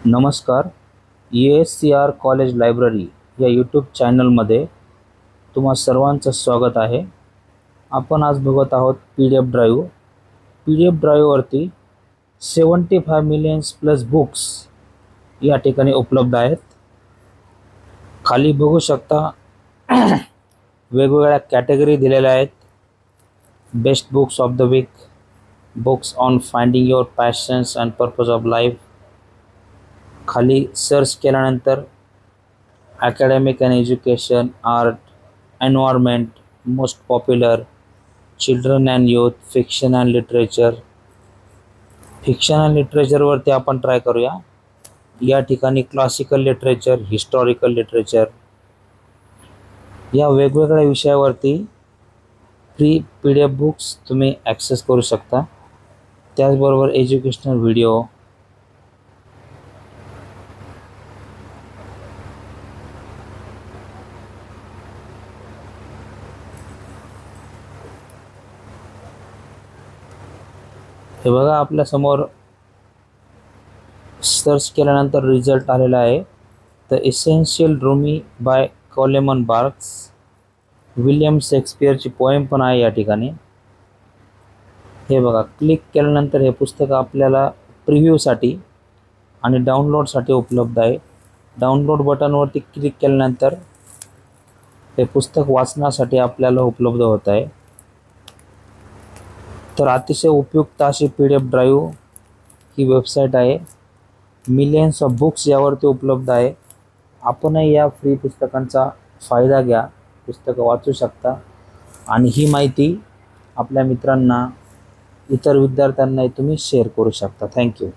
नमस्कार. ESCR college library या YouTube चॅनलमध्ये तुम्हा सर्वांचं स्वागत आहे. आपण आज बघत आहोत PDF drive. PDF ड्राईव्हवरती 75 millions plus books या ठिकाणी उपलब्ध आहेत. खाली बघू शकता वेगवेगळ्या कॅटेगरी दिलेल्या आहेत. Best books of the week, books on finding your passions and purpose of life. खाली सर्च केल्यानंतर academic and education, art, environment, most popular, children and youth, fiction and literature. Fiction and लिटरेचरवरती आपण try करूया. या ठिकाणी classical literature, historical literature या वेगवेगळ्या विषयावरती फ्री PDF बुक्स तुम्ही ॲक्सेस करू शकता. त्याचबरोबर एज्युकेशनल व्हिडिओ, हे बघा आपल्यासमोर सर्च केल्यानंतर रिझल्ट आलेला आहे. The essential Rumi by Coleman Barks. William शेक्सपियरची पोएम पण आहे या ठिकाणी. हे बघा, क्लिक केल्यानंतर हे पुस्तक आपल्याला प्रिव्ह्यूसाठी आणि डाउनलोडसाठी उपलब्ध आहे. डाउनलोड बटनवरती क्लिक केल्यानंतर हे पुस्तक वाचण्यासाठी आपल्याला उपलब्ध होत आहे. तर अतिशय उपयुक्त अशी PDF ड्राईव्ह ही वेबसाईट आहे. मिलियन्स ऑफ बुक्स यावरती उपलब्ध आहे. आपणही या फ्री पुस्तकांचा फायदा घ्या, पुस्तकं वाचू शकता आणि ही माहिती आपल्या मित्रांना, इतर विद्यार्थ्यांनाही तुम्ही शेअर करू शकता. थँक्यू.